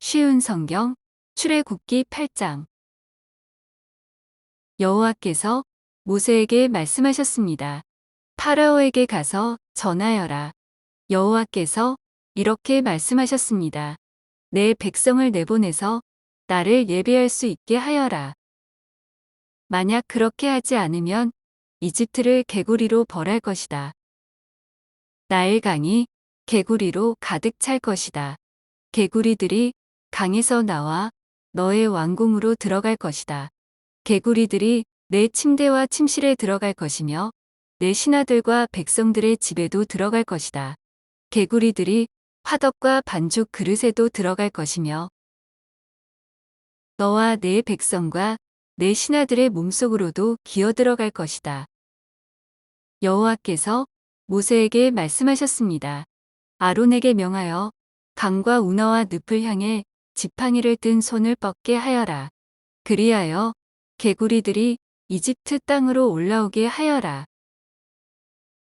쉬운 성경 출애굽기 8장. 여호와께서 모세에게 말씀하셨습니다. 파라오에게 가서 전하여라. 여호와께서 이렇게 말씀하셨습니다. 내 백성을 내보내서 나를 예배할 수 있게 하여라. 만약 그렇게 하지 않으면 이집트를 개구리로 벌할 것이다. 나일강이 개구리로 가득 찰 것이다. 개구리들이 강에서 나와 너의 왕궁으로 들어갈 것이다. 개구리들이 내 침대와 침실에 들어갈 것이며 내 신하들과 백성들의 집에도 들어갈 것이다. 개구리들이 화덕과 반죽 그릇에도 들어갈 것이며 너와 내 백성과 내 신하들의 몸속으로도 기어 들어갈 것이다. 여호와께서 모세에게 말씀하셨습니다. 아론에게 명하여 강과 운하와 늪을 향해 지팡이를 든 손을 뻗게 하여라. 그리하여 개구리들이 이집트 땅으로 올라오게 하여라.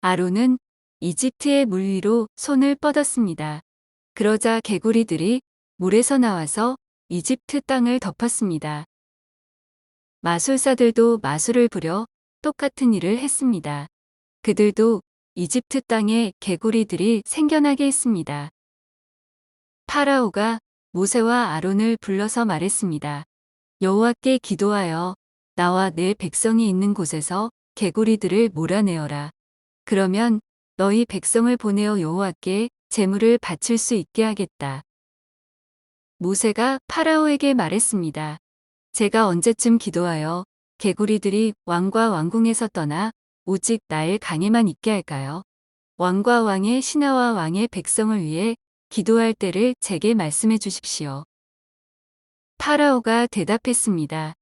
아론은 이집트의 물 위로 손을 뻗었습니다. 그러자 개구리들이 물에서 나와서 이집트 땅을 덮었습니다. 마술사들도 마술을 부려 똑같은 일을 했습니다. 그들도 이집트 땅에 개구리들이 생겨나게 했습니다. 파라오가 모세와 아론을 불러서 말했습니다. 여호와께 기도하여 나와 내 백성이 있는 곳에서 개구리들을 몰아내어라. 그러면 너희 백성을 보내어 여호와께 제물을 바칠 수 있게 하겠다. 모세가 파라오에게 말했습니다. 제가 언제쯤 기도하여 개구리들이 왕과 왕궁에서 떠나 오직 나일 강에만 있게 할까요? 왕과 왕의 신하와 왕의 백성을 위해 기도할 때를 제게 말씀해 주십시오. 파라오가 대답했습니다.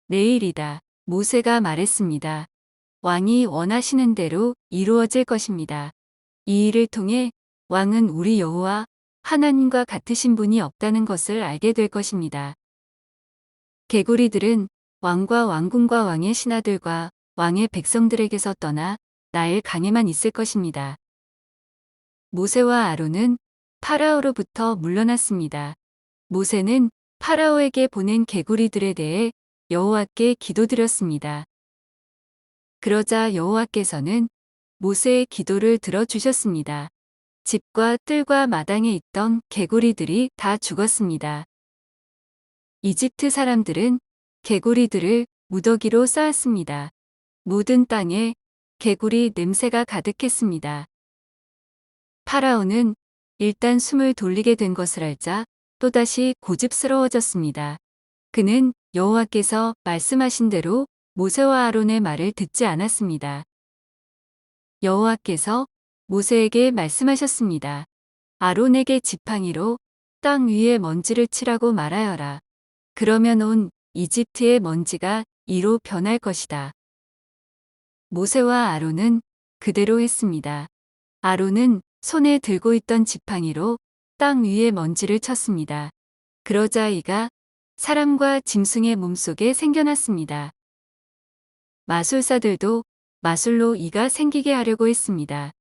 내일이다. 모세가 말했습니다. 왕이 원하시는 대로 이루어질 것입니다. 이 일을 통해 왕은 우리 여호와 하나님과 같으신 분이 없다는 것을 알게 될 것입니다. 개구리들은 왕과 왕궁과 왕의 신하들과 왕의 백성들에게서 떠나 나일 강에만 있을 것입니다. 모세와 아론은 파라오로부터 물러났습니다. 모세는 파라오에게 보낸 개구리들에 대해 여호와께 기도드렸습니다. 그러자 여호와께서는 모세의 기도를 들어주셨습니다. 집과 뜰과 마당에 있던 개구리들이 다 죽었습니다. 이집트 사람들은 개구리들을 무더기로 쌓았습니다. 모든 땅에 개구리 냄새가 가득했습니다. 파라오는 일단 숨을 돌리게 된 것을 알자 또다시 고집스러워졌습니다. 그는 여호와께서 말씀하신 대로 모세와 아론의 말을 듣지 않았습니다. 여호와께서 모세에게 말씀하셨습니다. 아론에게 지팡이로 땅 위에 먼지를 치라고 말하여라. 그러면 온 이집트의 먼지가 이로 변할 것이다. 모세와 아론은 그대로 했습니다. 아론은 손에 들고 있던 지팡이로 땅 위에 먼지를 쳤습니다. 그러자 이가 사람과 짐승의 몸속에 생겨났습니다. 마술사들도 마술로 이가 생기게 하려고 했습니다.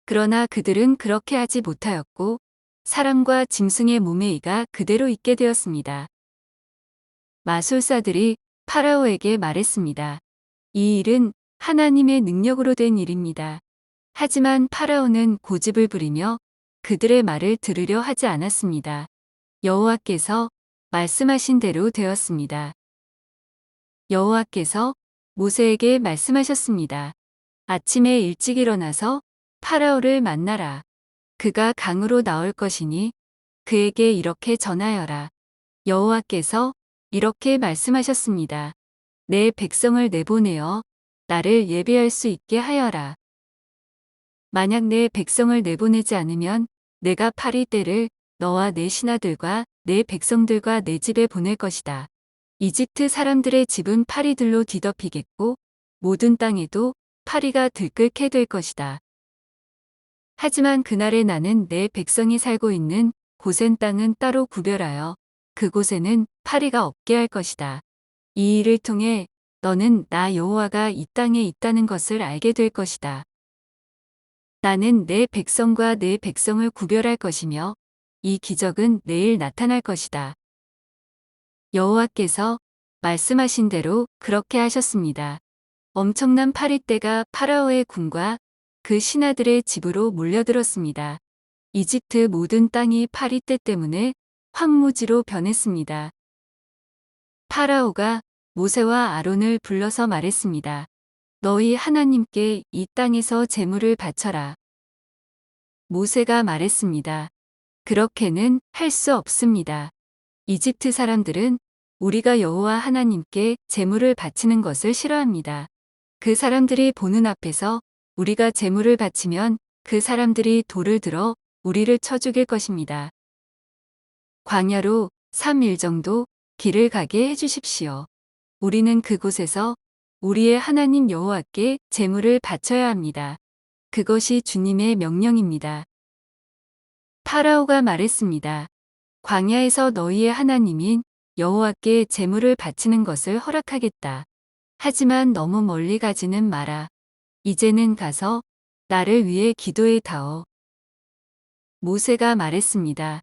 그러나 그들은 그렇게 하지 못하였고 사람과 짐승의 몸에 이가 그대로 있게 되었습니다. 마술사들이 파라오에게 말했습니다. 이 일은 하나님의 능력으로 된 일입니다. 하지만 파라오는 고집을 부리며 그들의 말을 들으려 하지 않았습니다. 여호와께서 말씀하신 대로 되었습니다. 여호와께서 모세에게 말씀하셨습니다. 아침에 일찍 일어나서 파라오를 만나라. 그가 강으로 나올 것이니 그에게 이렇게 전하여라. 여호와께서 이렇게 말씀하셨습니다. 내 백성을 내보내어 나를 예배할 수 있게 하여라. 만약 내 백성을 내보내지 않으면 내가 파리 떼를 너와 내 신하들과 내 백성들과 내 집에 보낼 것이다. 이집트 사람들의 집은 파리들로 뒤덮이겠고 모든 땅에도 파리가 들끓게 될 것이다. 하지만 그날에 나는 내 백성이 살고 있는 고센 땅은 따로 구별하여 그곳에는 파리가 없게 할 것이다. 이 일을 통해 너는 나 여호와가 이 땅에 있다는 것을 알게 될 것이다. 나는 내 백성과 내 백성을 구별할 것이며 이 기적은 내일 나타날 것이다. 여호와께서 말씀하신 대로 그렇게 하셨습니다. 엄청난 파리떼가 파라오의 궁과 그 신하들의 집으로 몰려들었습니다. 이집트 모든 땅이 파리떼 때문에 황무지로 변했습니다. 파라오가 모세와 아론을 불러서 말했습니다. 너희 하나님께 이 땅에서 제물을 바쳐라. 모세가 말했습니다. 그렇게는 할 수 없습니다. 이집트 사람들은 우리가 여호와 하나님께 제물을 바치는 것을 싫어합니다. 그 사람들이 보는 앞에서 우리가 제물을 바치면 그 사람들이 돌을 들어 우리를 쳐 죽일 것입니다. 광야로 3일 정도 길을 가게 해주십시오. 우리는 그곳에서 우리의 하나님 여호와께 제물을 바쳐야 합니다. 그것이 주님의 명령입니다. 파라오가 말했습니다. 광야에서 너희의 하나님인 여호와께 제물을 바치는 것을 허락하겠다. 하지만 너무 멀리 가지는 마라. 이제는 가서 나를 위해 기도해 다오. 모세가 말했습니다.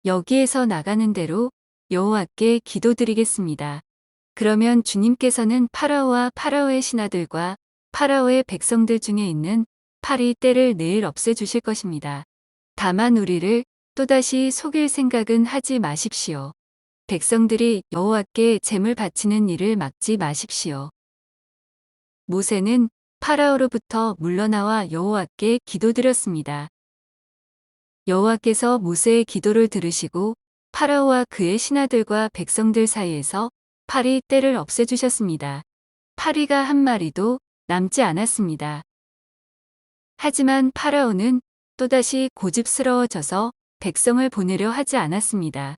여기에서 나가는 대로 여호와께 기도드리겠습니다. 그러면 주님께서는 파라오와 파라오의 신하들과 파라오의 백성들 중에 있는 파리떼를 내일 없애주실 것입니다. 다만 우리를 또다시 속일 생각은 하지 마십시오. 백성들이 여호와께 제물 바치는 일을 막지 마십시오. 모세는 파라오로부터 물러나와 여호와께 기도드렸습니다. 여호와께서 모세의 기도를 들으시고 파라오와 그의 신하들과 백성들 사이에서 파리떼를 없애주셨습니다. 파리가 한 마리도 남지 않았습니다. 하지만 파라오는 또다시 고집스러워져서 백성을 보내려 하지 않았습니다.